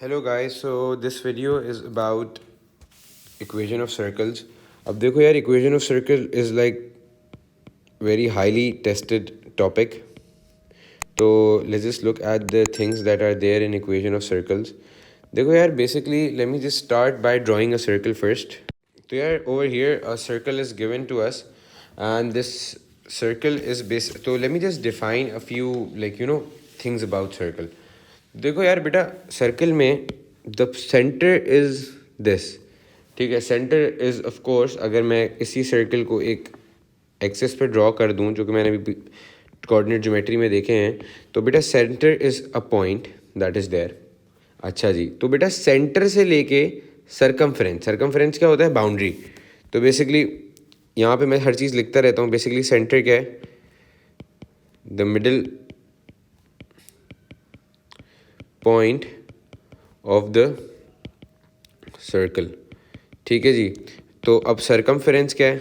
Hello guys, so this video is about equation of circles. अब देखो यार, equation of circle is like very highly tested topic. So let's just look at the things that are there in equation of circles. देखो यार, basically let me just start by drawing a circle first. तो यार over here a circle is given to us and this circle is based. So let me just define a few things about circle. देखो यार बेटा, circle में the centre is this, ठीक है. Centre is of course, अगर मैं इसी circle को एक एक्सिस पे ड्रॉ कर दूं, जो कि मैंने अभी कोऑर्डिनेट ज्योमेट्री में देखे हैं, तो बेटा centre is a point that is there. अच्छा जी, तो बेटा सेंटर से लेके सरकमफ्रेंस क्या होता है? बाउंड्री. तो बेसिकली यहाँ पे मैं हर चीज़ लिखता रहता हूँ. बेसिकली सेंटर क्या है? The middle point of the circle. ठीक है जी. तो अब सरकमफ्रेंस क्या है?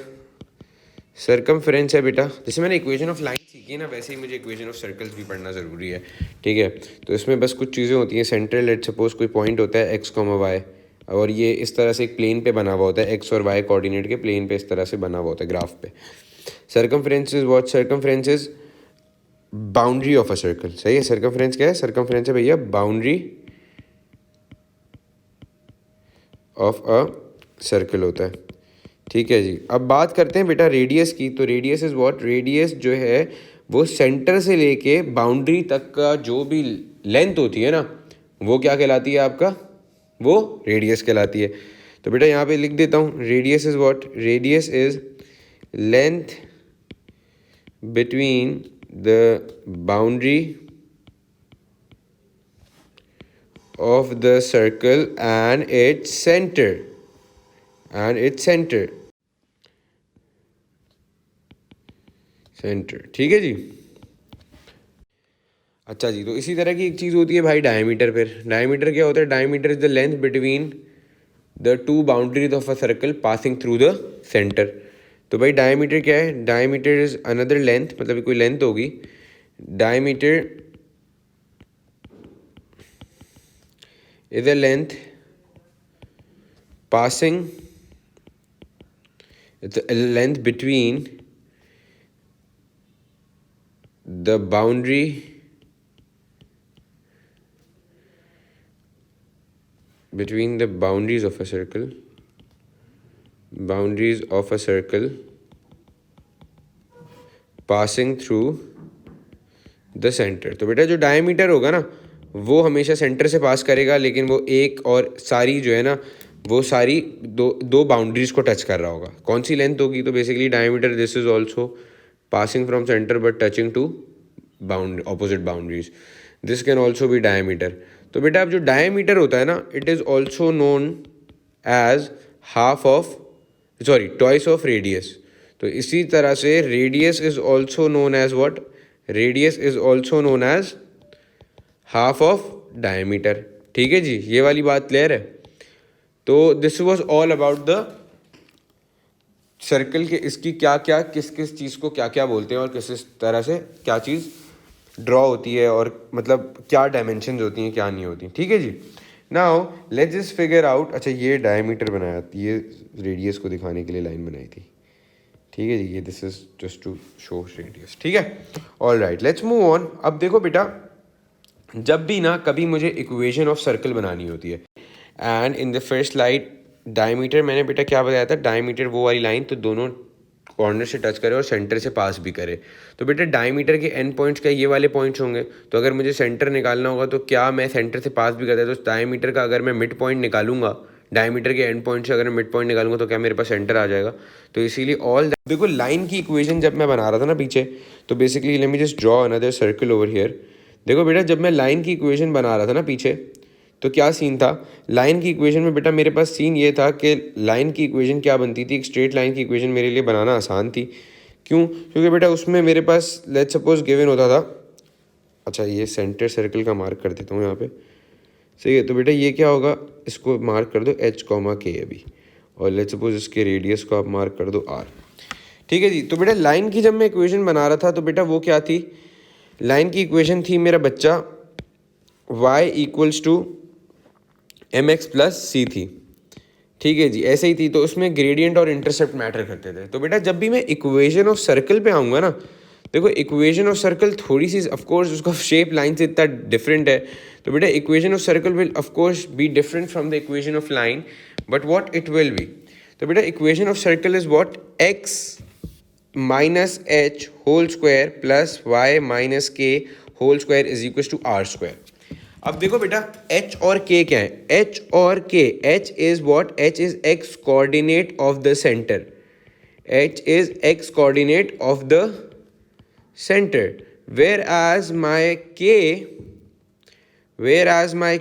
सरकमफ्रेंस है बेटा, जैसे मैंने इक्वेशन ऑफ लाइन सीखी है ना, वैसे ही मुझे इक्वेशन ऑफ सर्कल्स भी पढ़ना ज़रूरी है. ठीक है. तो इसमें बस कुछ चीज़ें होती हैं. सेंटर, लेट सपोज कोई पॉइंट होता है एक्स कॉमा वाई, और ये इस तरह से एक प्लेन पे बना हुआ होता है, एक्स और वाई कोऑर्डिनेट के प्लेन पे इस तरह से बना हुआ होता है ग्राफ पे. Circumference is what? Circumference is boundary of a circle. सही है. सरकमफ्रेंस क्या है? सरकमफ्रेंस है भैया बाउंड्री ऑफ अ सर्कल होता है. ठीक है जी. अब बात करते हैं बेटा रेडियस की. तो रेडियस इज व्हाट? रेडियस जो है वो सेंटर से लेके बाउंड्री तक का जो भी लेंथ होती है ना, वो क्या कहलाती है आपका? वो रेडियस कहलाती है. तो बेटा यहाँ पे लिख देता हूँ, radius is what? Radius is length between the boundary of the circle and its center. ठीक है जी. अच्छा जी. तो इसी तरह की एक चीज़ होती है भाई डायमीटर. फिर डायमीटर क्या होता है? Diameter is the length between the two boundaries of a circle passing through the centre. तो भाई डायमीटर क्या है? डायमीटर इज अनदर लेंथ, मतलब कोई लेंथ होगी. Diameter is a length passing, it's a length between the boundary between the boundaries of a circle passing through the center. तो बेटा जो डायमीटर होगा ना, वो हमेशा सेंटर से पास करेगा, लेकिन वो एक और सारी जो है ना, वो सारी दो बाउंड्रीज को टच कर रहा होगा. कौन सी लेंथ होगी? तो basically diameter this is also passing from centre but touching to opposite boundaries. This can also be diameter. तो बेटा अब जो डायमीटर होता है ना, it is also known as twice of radius. तो इसी तरह से radius is also known as what? Radius is also known as half of diameter. ठीक है जी. ये वाली बात क्लियर है. तो this was all about the circle के इसकी क्या क्या किस किस चीज़ को क्या क्या बोलते हैं और किस तरह से क्या चीज़ ड्रॉ होती है, और मतलब क्या डायमेंशंस होती हैं, क्या नहीं होती. ठीक है जी. Now let's just figure out. अच्छा, ये डायमीटर बनाया, ये रेडियस को दिखाने के लिए लाइन बनाई थी. ठीक है जी. ये this is just to show radius. ठीक है. All right, let's move on. अब देखो बेटा, जब भी ना कभी मुझे इक्वेशन ऑफ सर्कल बनानी होती है, and in the first slide diameter मैंने बेटा क्या बताया था? डायमीटर वो वाली लाइन तो दोनों कॉर्नर से टच करे और सेंटर से पास भी करे. तो बेटा डायमीटर के एंड पॉइंट्स क्या ये वाले पॉइंट्स होंगे. तो अगर मुझे सेंटर निकालना होगा तो क्या मैं सेंटर से पास भी करता है, तो डायमीटर का अगर मैं मिड पॉइंट निकालूंगा, डायमीटर के एंड पॉइंट से अगर मैं मिड पॉइंट निकालूंगा, तो क्या मेरे पास सेंटर आ जाएगा. तो इसीलिए देखो लाइन की इक्वेशन जब मैं बना रहा था ना पीछे, तो basically let me just draw another circle over here. देखो बेटा, जब मैं लाइन की इक्वेशन बना रहा था ना पीछे, तो क्या सीन था? लाइन की इक्वेशन में बेटा मेरे पास सीन ये था कि लाइन की इक्वेशन क्या बनती थी? एक स्ट्रेट लाइन की इक्वेशन मेरे लिए बनाना आसान थी. क्यों? क्योंकि बेटा उसमें मेरे पास लेट्स सपोज गिवन होता था. अच्छा, ये सेंटर सर्कल का मार्क कर देता हूँ यहाँ पे. सही है. तो बेटा ये क्या होगा? इसको मार्क कर दो H कॉमा K अभी, और लेट्स सपोज इसके रेडियस को आप मार्क कर दो R. ठीक है जी. तो बेटा लाइन की जब मैं इक्वेशन बना रहा था, तो बेटा वो क्या थी? लाइन की इक्वेशन थी मेरा बच्चा y equals to mx plus c थी, ठीक है जी, ऐसे ही थी। तो उसमें ग्रेडियंट और इंटरसेप्ट मैटर करते थे। तो बेटा जब भी मैं इक्वेशन ऑफ सर्कल पे आऊँगा ना, देखो इक्वेशन ऑफ सर्कल थोड़ी सी ऑफकोर्स उसका शेप लाइन से इतना डिफरेंट है, तो बेटा equation of circle will of course be different from the equation of line, but what it will be. तो बेटा equation of circle is what, x minus h whole square plus y minus k whole square is equal to r square. अब देखो बेटा h और k क्या है, h और k, h is what, h is x coordinate of the centre, h is x coordinate of the centre, whereas my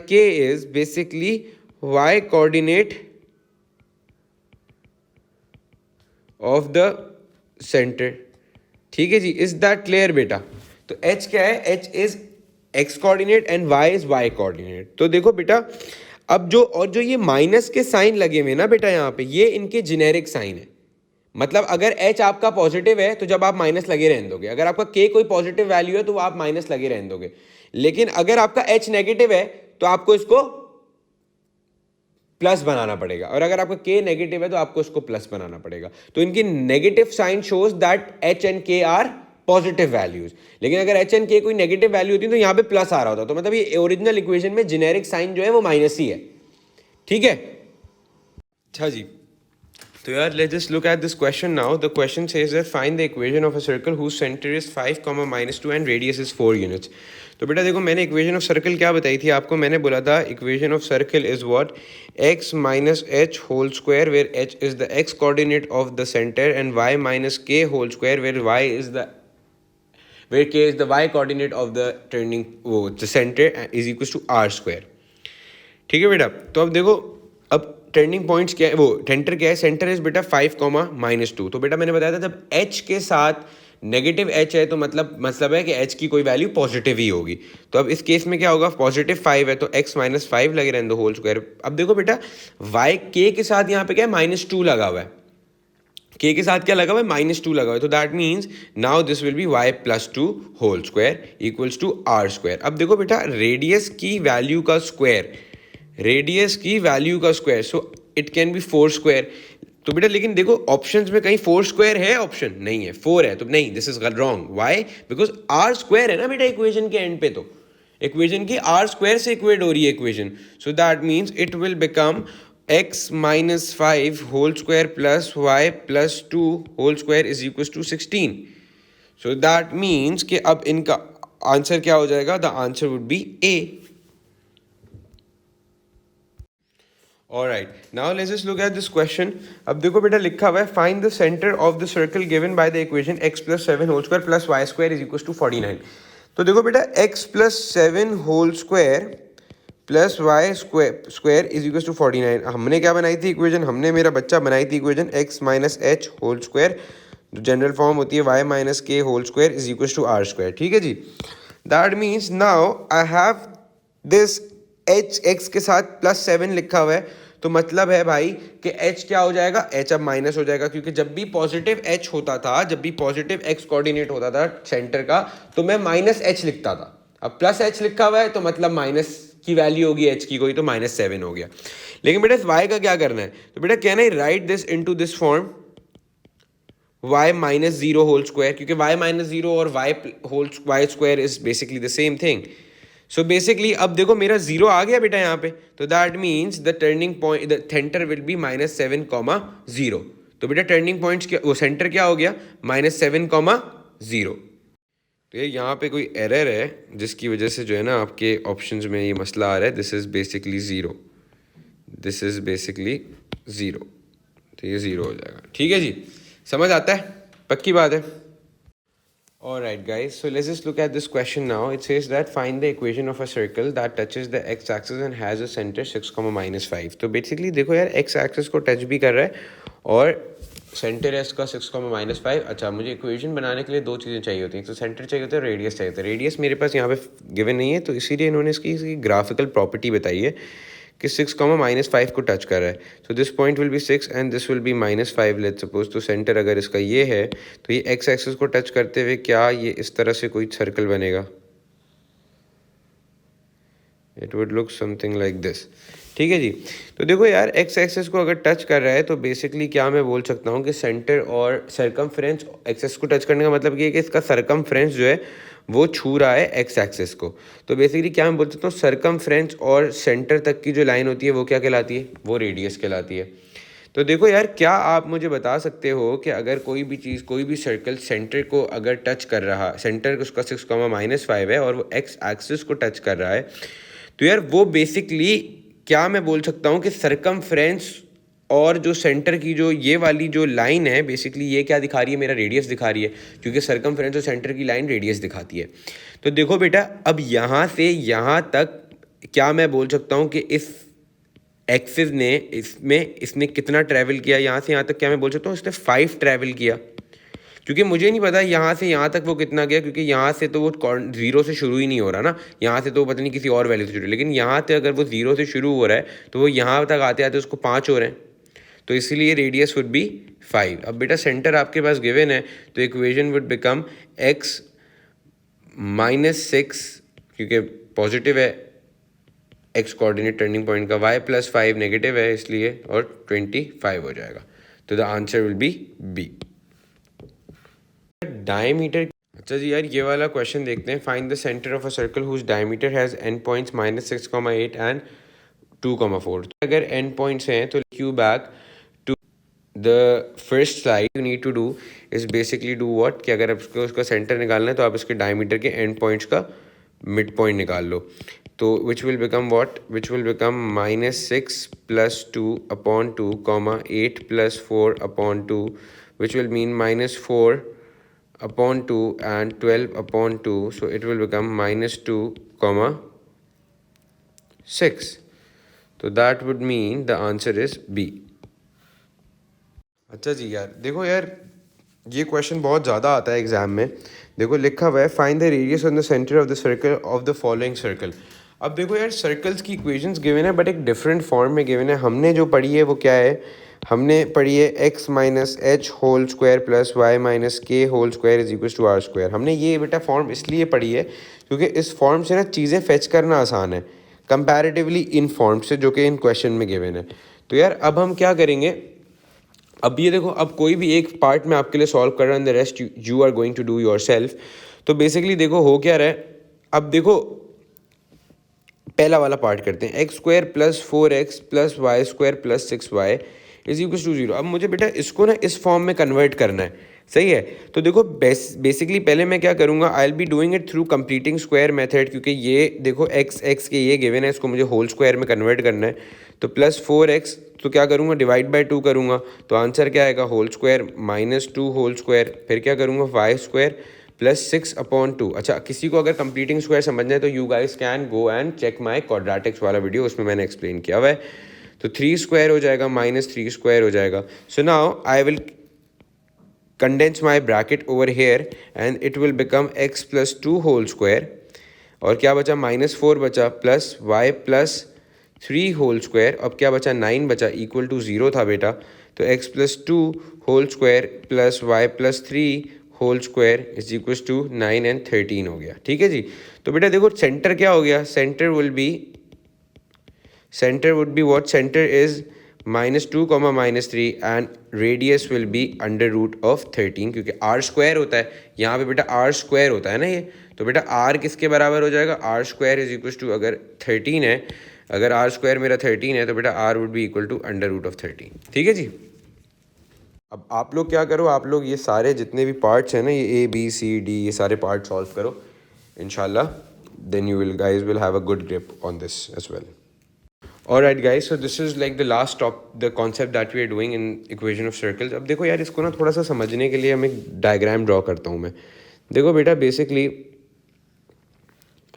k is basically y coordinate of the center, ठीक है जी। Is that clear बेटा? तो h क्या है, h is x coordinate and y is y coordinate. तो देखो बेटा अब जो ये माइनस के साइन लगे हुए ना बेटा यहाँ पे, ये इनके जेनेरिक साइन है। मतलब अगर h आपका पॉजिटिव है तो जब आप माइनस लगे रहने दोगे, अगर आपका k कोई पॉजिटिव वैल्यू है तो आप माइनस लगे रहने दोगे, लेकिन अगर आपका h नेगेटिव है तो आपको इसको प्लस बनाना पड़ेगा, और अगर आपका k नेगेटिव है तो आपको इसको प्लस बनाना पड़ेगा। तो इनकी negative sign shows that h and k are positive values, लेकिन अगर h एंड k कोई नेगेटिव वैल्यू होती तो यहाँ पे प्लस आ रहा होता। तो मतलब ये ओरिजिनल इक्वेशन में जेनेरिक साइन जो है वो माइनस ही है, ठीक है। अच्छा जी, तो यार let's just look at this question now. The question says that find the equation of a circle whose centre is 5, -2 and radius is 4 units. तो बेटा देखो मैंने इक्वेशन ऑफ सर्कल क्या बताई थी आपको, मैंने बोला था equation of circle is what, x minus h whole square where h is the x coordinate of the centre and y minus k whole square where y is the where k is the y coordinate of the turning the center is equals to r square, ठीक है बेटा। तो अब देखो अब turning points क्या है, वो सेंटर क्या है, सेंटर इज बेटा 5, -2। तो बेटा मैंने बताया था जब h के साथ नेगेटिव h है तो मतलब है कि h की कोई वैल्यू पॉजिटिव ही होगी। तो अब इस केस में क्या होगा, पॉजिटिव 5 है तो x माइनस 5 लगे रहने दो होल स्क्वायर। अब देखो बेटा y k के साथ यहाँ पे क्या है, -2 लगा हुआ है, k के साथ क्या लगा हुआ है, -2 लगा हुआ है। तो that means now this will be y plus 2 whole square equals to r square. अब देखो बेटा रेडियस की वैल्यू का स्क्वायर, रेडियस की वैल्यू का square, so it can be 4 square. तो बेटा लेकिन देखो ऑप्शंस में कहीं 4 स्क्वायर है, ऑप्शन नहीं है, 4 है, तो नहीं, this is wrong. Why? Because r square है ना बेटा इक्वेशन के एंड पे, तो इक्वेशन की r स्क्वायर से इक्वेट हो रही है equation, so that means it will become x minus 5 whole square plus y plus 2 whole square is equal to 16। So that means कि अब इनका आंसर क्या हो जाएगा, the answer would be A। Alright, now let's just look at this question. अब देखो बेटा लिखा हुआ है find the center of the circle given by the equation x plus 7 whole square plus y square is equals to 49। तो देखो बेटा x plus 7 whole square plus y square is equal to 49। हमने क्या बनाई थी इक्वेशन, हमने मेरा बच्चा बनाई थी equation x minus h whole square, जो जनरल फॉर्म होती है y minus k whole square is equal to r square, ठीक है जी। That means now I have this h x के साथ प्लस 7 लिखा हुआ है, तो मतलब है भाई कि h क्या हो जाएगा, h अब माइनस हो जाएगा, क्योंकि जब भी पॉजिटिव h होता था, जब भी पॉजिटिव x कोऑर्डिनेट होता था सेंटर का, तो मैं माइनस h लिखता था। अब प्लस h लिखा हुआ है तो मतलब माइनस की वैल्यू होगी h की कोई, तो -7 हो गया। लेकिन बेटा इस y का क्या करना है, तो बेटा can I write this into this form y minus 0 whole square, क्योंकि y माइनस 0 और y square is basically the same thing. So basically अब देखो मेरा 0 आ गया बेटा यहाँ पे, तो that means the turning point, the centre will be -7, 0। तो बेटा टर्निंग पॉइंट्स क्या, वो सेंटर क्या हो गया, -7, 0। तो ये यहाँ पे कोई एरर है जिसकी वजह से जो है ना आपके ऑप्शंस में ये मसला आ रहा है। This is basically 0, this is basically 0, तो ये 0 हो जाएगा, ठीक है जी। समझ आता है, पक्की बात है। Alright guys, so let's just look at this question now. It says that find the equation of a circle that touches the x-axis and has a center 6, -5। तो basically देखो यार x-axis को टच भी कर रहा है और सेंटर है इसका 6, -5। अच्छा, मुझे इक्वेशन बनाने के लिए दो चीज़ें चाहिए होती हैं, तो सेंटर चाहिए होता है, रेडियस चाहिए होता है। रेडियस मेरे पास यहाँ पे गिवन नहीं है, तो इसीलिए इन्होंने इसकी ग्राफिकल प्रॉपर्टी बताई है कि 6, -5 को टच कर रहा है। So this point will be 6 and this will B -5 let's suppose. तो सेंटर अगर इसका ये है तो ये एक्स एक्सिस को टच करते हुए क्या ये इस तरह से कोई सर्कल बनेगा, it would look something like this. ठीक है जी। तो देखो यार एक्स एक्सेस को अगर टच कर रहा है तो बेसिकली क्या मैं बोल सकता हूँ कि सेंटर और सरकमफ्रेंस एक्सेस को टच करने का मतलब ये है कि इसका सरकमफ्रेंस जो है वो छू रहा है एक्स एक्सेस को। तो बेसिकली क्या मैं बोल सकता हूँ, सरकमफ्रेंस और सेंटर तक की जो लाइन होती है वो क्या कहलाती है, वो रेडियस कहलाती है। तो देखो यार, क्या आप मुझे बता सकते हो कि अगर कोई भी चीज़, कोई भी सर्कल सेंटर को अगर टच कर रहा, सेंटर उसका 6,-5 है और वो एक्स एक्सिस को टच कर रहा है, तो यार वो बेसिकली क्या मैं बोल सकता हूँ कि सरकमफ्रेंस और जो सेंटर की जो ये वाली जो लाइन है, बेसिकली ये क्या दिखा रही है, मेरा रेडियस दिखा रही है, क्योंकि सरकमफ्रेंस और सेंटर की लाइन रेडियस दिखाती है। तो देखो बेटा, अब यहाँ से यहाँ तक क्या मैं बोल सकता हूँ कि इस एक्सिस ने इसने कितना ट्रैवल किया, यहाँ से यहाँ तक क्या मैं बोल सकता हूँ इसने 5 ट्रैवल किया, क्योंकि मुझे नहीं पता यहाँ से यहाँ तक वो कितना गया, क्योंकि यहाँ से तो वो 0 से शुरू ही नहीं हो रहा ना, यहाँ से तो वो पता नहीं किसी और वैल्यू से शुरू, लेकिन यहाँ से अगर वो 0 से शुरू हो रहा है तो वो यहाँ तक आते आते उसको 5 हो रहे हैं, तो इसलिए रेडियस वुड बी 5। अब बेटा सेंटर आपके पास गिवन है, तो इक्वेशन वुड बिकम x -6, क्योंकि पॉजिटिव है x कोऑर्डिनेट टर्निंग पॉइंट का, y +5 नेगेटिव है इसलिए, और 25 हो जाएगा। तो the answer will be B. Diameter, अच्छा जी यार, ये वाला क्वेश्चन देखते हैं। Find the centre of a circle whose diameter has end points -6,8 and 2,4। अगर एंड पॉइंट्स हैं तो cue back to the first slide, you need to do is basically do what, कि अगर आपको उसका सेंटर निकालना है तो आप इसके डायमीटर के एंड पॉइंट्स का मिड पॉइंट निकाल लो। तो which will become what, which will become -6 + 2/2, 8 + 4/2, which will mean -4/2 and 12/2, so it will become -2, 6. So that would mean the answer is B. अच्छा जी यार, देखो यार ये क्वेश्चन बहुत ज़्यादा आता है एग्जाम में। देखो लिखा हुआ है find the radius on the centre of the circle of the following circle. अब देखो यार, सर्कल्स की इक्वेशंस गिवन है बट एक डिफरेंट फॉर्म में गिवन है। हमने जो पढ़ी है वो क्या है, हमने पढ़ी है x - h whole square plus y - k whole square is equal to r square. हमने ये बेटा फॉर्म इसलिए पढ़ी है क्योंकि इस फॉर्म से ना चीज़ें फेच करना आसान है कंपैरेटिवली इन फॉर्म से जो कि इन क्वेश्चन में गिवन है। तो यार अब हम क्या करेंगे, अब ये देखो, अब कोई भी एक पार्ट में आपके लिए सॉल्व कर रहा है, the rest you are going to do yourself. तो बेसिकली देखो हो क्या रहा है, अब देखो पहला वाला पार्ट करते हैं, x² + 4x + y² + 6y is equal to 0। अब मुझे बेटा इसको ना इस फॉर्म में कन्वर्ट करना है, सही है। तो देखो बेसिकली पहले मैं क्या करूँगा, I will be doing it through completing square method, क्योंकि ये देखो x के ये गिवन है, इसको मुझे होल स्क्वायर में कन्वर्ट करना है। तो +4x, तो क्या करूँगा, डिवाइड बाई 2 करूँगा, तो आंसर क्या आएगा, होल स्क्वायर -2 होल स्क्वायर, फिर क्या करूँगा y² + 6/2। अच्छा, किसी को अगर कंप्लीटिंग स्क्वायर समझना है तो you guys can go and check my quadratics वाला वीडियो, उसमें मैंने एक्सप्लेन किया हुआ है। तो 3² हो जाएगा, -3² हो जाएगा। So now I will condense my bracket over here and it will become x + 2 whole square, और क्या बचा, -4 बचा, प्लस y + 3 होल स्क्वायर, अब क्या बचा, 9 बचा, इक्वल टू 0 था बेटा। तो x + 2 whole square plus y + 3 whole square is equal to 9 and 13 हो गया। ठीक है जी। तो बेटा देखो सेंटर क्या हो गया, centre would be what, centre is -2, -3 and radius will be √13, क्योंकि r² होता है यहाँ पे बेटा, r² होता है ना ये। तो बेटा r किसके बराबर हो जाएगा, r² इज इक्वल टू, अगर 13 है, अगर r² मेरा 13 है तो बेटा r would be equal to √13। ठीक है जी। अब आप लोग क्या करो, आप लोग ये सारे जितने भी पार्ट्स हैं ना, ये A B C D ये सारे पार्ट सॉल्व करो इंशाल्लाह, then you will guys will have a good grip on this as well. Alright guys, so this is like the last the concept that we are doing in equation of circles। अब देखो यार, इसको ना थोड़ा सा समझने के लिए हम एक डायग्राम ड्रॉ करता हूँ मैं। देखो बेटा बेसिकली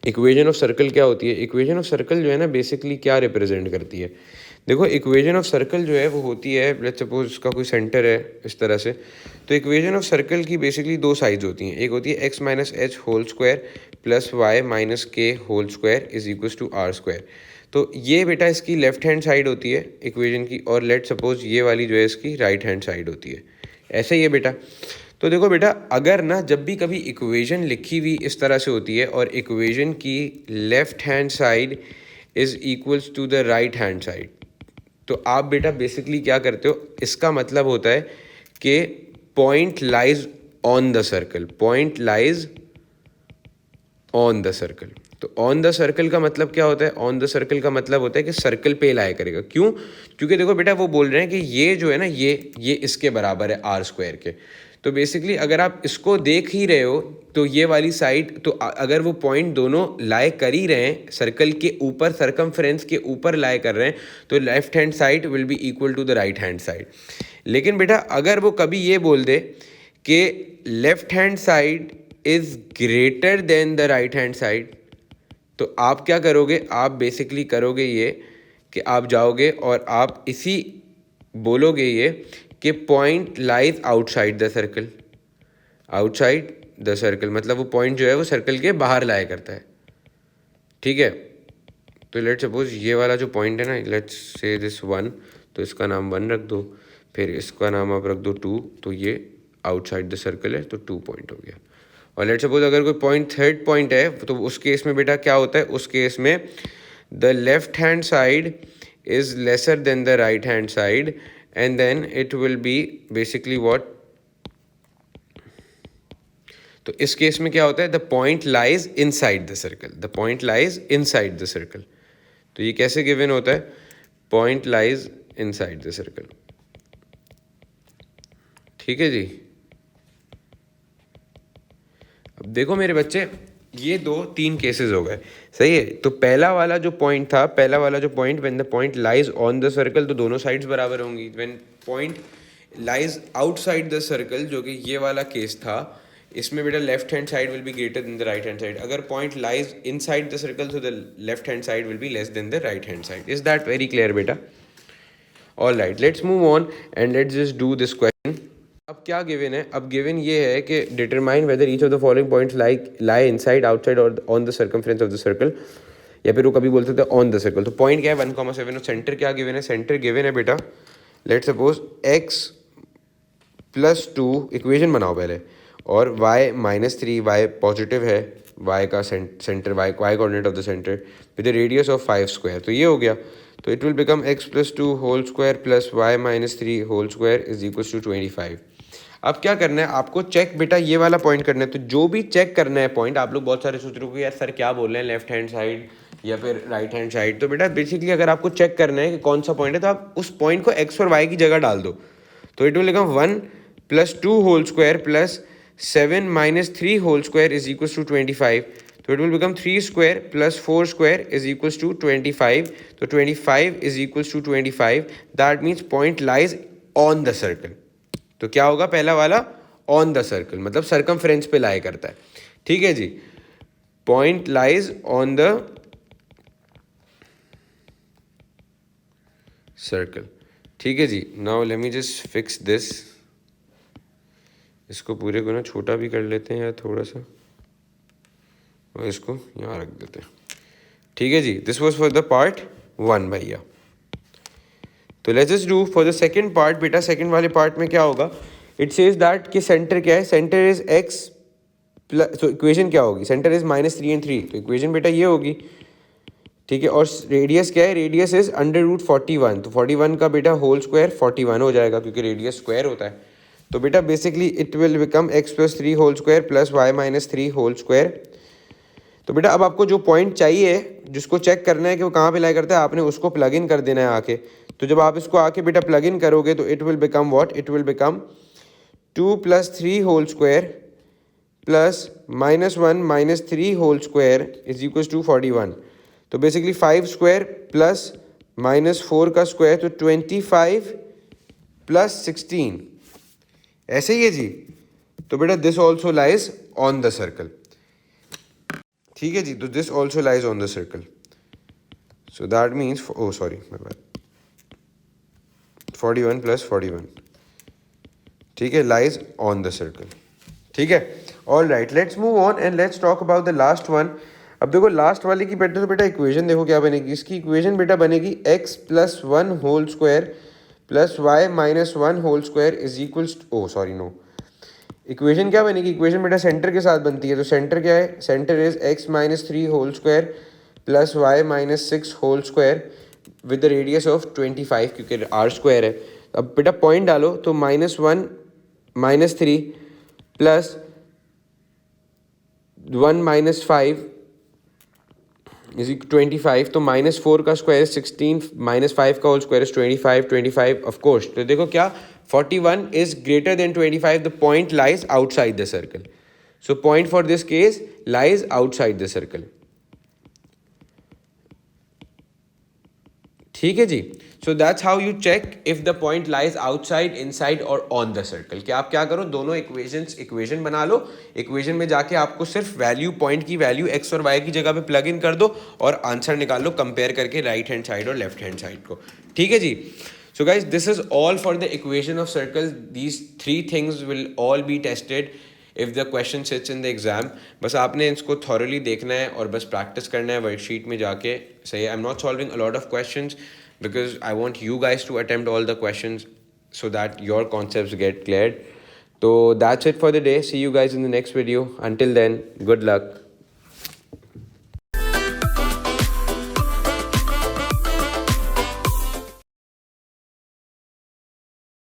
इक्वेशन ऑफ सर्कल क्या होती है, इक्वेशन ऑफ सर्कल जो है ना बेसिकली क्या रिप्रेजेंट करती है। देखो इक्वेशन ऑफ सर्कल जो है वो होती है, लेट्स सपोज इसका कोई सेंटर है इस तरह से, तो इक्वेशन ऑफ सर्कल की बेसिकली 2 साइड्स होती हैं। एक होती है x - h whole square plus y - k whole square is equal to r square. तो ये बेटा इसकी लेफ्ट हैंड साइड होती है इक्वेशन की, और लेट सपोज ये वाली जो है इसकी राइट हैंड साइड होती है, ऐसे ही है बेटा। तो देखो बेटा, अगर ना जब भी कभी इक्वेशन लिखी हुई इस तरह से होती है और इक्वेशन की left hand side is equals to the right hand side. तो आप बेटा बेसिकली क्या करते हो, इसका मतलब होता है कि point lies on the circle, point lies on the circle. तो ऑन द सर्कल का मतलब क्या होता है, ऑन द सर्कल का मतलब होता है कि सर्कल पे लाया करेगा। क्यों? क्योंकि देखो बेटा वो बोल रहे हैं कि ये जो है ना ये इसके बराबर है आर स्क्वायर के। तो बेसिकली अगर आप इसको देख ही रहे हो तो ये वाली साइड, तो अगर वो पॉइंट दोनों लाए कर ही रहे हैं सर्कल के ऊपर, सरकमफ्रेंस के ऊपर लाए कर रहे हैं, तो left hand side will be equal to the right hand side. लेकिन बेटा अगर वो कभी ये बोल दे कि left hand side is greater than the right hand side, तो आप क्या करोगे, आप बेसिकली करोगे ये कि आप जाओगे और आप इसी बोलोगे ये कि point lies outside the circle, outside the circle मतलब वो पॉइंट जो है वो सर्कल के बाहर लाया करता है। ठीक है, तो लेट्स सपोज ये वाला जो पॉइंट है ना, लेट्स से दिस 1, तो इसका नाम 1 रख दो, फिर इसका नाम आप रख दो 2, तो ये आउटसाइड द सर्कल है, तो 2 पॉइंट हो गया। और लेट्स सपोज अगर कोई पॉइंट थर्ड पॉइंट है, तो उस केस में बेटा क्या होता है, उस केस में the left hand side is lesser than the right hand side and then it will be basically what, तो इस केस में क्या होता है, the point lies inside the circle, the point lies inside the circle. तो ये कैसे given होता है, point lies inside the circle. ठीक है जी। अब देखो मेरे बच्चे, ये 2-3 केसेस हो गए, सही है। तो पहला वाला जो पॉइंट था, पहला वाला जो point, when the point lies on the circle, तो दोनों साइड्स बराबर होंगी। When point lies outside the circle, जो कि ये वाला केस था, इसमें बेटा left hand side will be greater than the right hand side. अगर point lies inside the circle, so the left hand side will be less than the right hand side. Is that very clear बेटा? All right, let's move on and let's just do this question. अब क्या given है, अब given ये है कि determine whether each of the following points lie inside, outside और on the circumference of the circle, या फिर वो कभी बोलते थे ऑन द सर्कल। तो पॉइंट क्या है 1,7 और सेंटर क्या गिवन है, सेंटर गिवन है बेटा, लेट्स सपोज x +2, इक्वेशन बनाओ पहले, और y -3, y पॉजिटिव है, y का centre, y coordinate of the centre with the radius of 5 square. तो ये हो गया, तो it will become x +2 whole square plus y -3 whole square is equal to 25। अब क्या करना है आपको, चेक बेटा ये वाला पॉइंट करना है। तो जो भी चेक करना है पॉइंट, आप लोग बहुत सारे सोच रहे हो कि यार सर क्या बोल रहे हैं, लेफ्ट हैंड साइड या फिर राइट हैंड साइड। तो बेटा बेसिकली अगर आपको चेक करना है कि कौन सा पॉइंट है, तो आप उस पॉइंट को x और y की जगह डाल दो। तो it will become 1 + 2 whole square plus 7 - 3 whole square is equal to 25। तो it will become 3 square plus 4 square is equal to 25। तो 25 is equal to 25, that means point lies on the circle. तो क्या होगा पहला वाला, ऑन द सर्कल, मतलब circumference पे लाया करता है। ठीक है जी, point lies on the circle. ठीक है जी, now let me just fix this, इसको पूरे को ना छोटा भी कर लेते हैं यार थोड़ा सा, और इसको यहाँ रख देते हैं। ठीक है जी, this was for the part 1 भैया। तो let's just do for the second part. बेटा सेकंड वाले पार्ट में क्या होगा, इट सेज दैट कि सेंटर क्या है, सेंटर इज x प्लस, तो इक्वेशन क्या होगी, सेंटर इज -3 and 3, तो इक्वेशन बेटा ये होगी। ठीक है, और रेडियस क्या है, रेडियस इज √41, तो 41 का बेटा होल स्क्वायर 41 हो जाएगा, क्योंकि रेडियस स्क्वायर होता है। तो बेटा basically it will become x + 3 whole square plus y -3 whole square. तो बेटा अब आपको जो पॉइंट चाहिए, जिसको चेक करना है कि वो कहाँ पे लाई करता है, आपने उसको प्लग इन कर देना है आके। तो जब आप इसको आके बेटा प्लग इन करोगे, तो it will become what, it will become 2 + 3 whole square plus -1 - 3 whole square is equal to 41। तो बेसिकली 5 स्क्वायर प्लस -4 का स्क्वायर, तो 25 + 16, ऐसे ही है जी। तो बेटा this also lies on the circle. ठीक है जी, तो this also lies on the circle, so that means, oh sorry my bad, 41 + 41, ठीक है, लाइज ऑन द सर्कल। ठीक है, all right, let's move on and let's talk about the last one. अब देखो लास्ट वाले की बेटा, तो बेटा इक्वेशन देखो क्या बनेगी, इसकी इक्वेशन बेटा बनेगी x + 1 whole square plus y -1 whole square is equals, oh sorry no, equation क्या बनेगी, इक्वेशन बेटा सेंटर के साथ बनती है। तो सेंटर क्या है, centre is x - 3 whole square plus y minus 6 whole square with the radius of 25, क्योंकि आर स्क्वायर है। अब बेटा पॉइंट डालो तो -1 -3 प्लस 1 -5 इज 25, तो -4 का स्क्वायर 16, -5 का whole square is 25, 25 of course. तो देखो क्या 41 is greater than 25, the point lies outside the circle. So point for this case lies outside the circle. ठीक है जी। So that's how you check if the point lies outside, inside और on the circle. कि आप क्या करो, दोनों equation बना लो, इक्वेशन में जाके आपको सिर्फ वैल्यू, पॉइंट की वैल्यू एक्स और वाई की जगह पे प्लग इन कर दो और आंसर निकाल लो कंपेयर करके राइट हैंड साइड और लेफ्ट हैंड साइड को। ठीक है जी। So guys this is all for the equation of circle. These 3 things will all be tested if the question sits in the exam. बस आपने इसको थॉरली देखना है और बस प्रैक्टिस करना है वर्कशीट में जाके। सही, I am not solving a lot of questions because I want you guys to attempt all the questions so that your concepts get cleared. So that's it for the day. See you guys in the next video. Until then, good luck.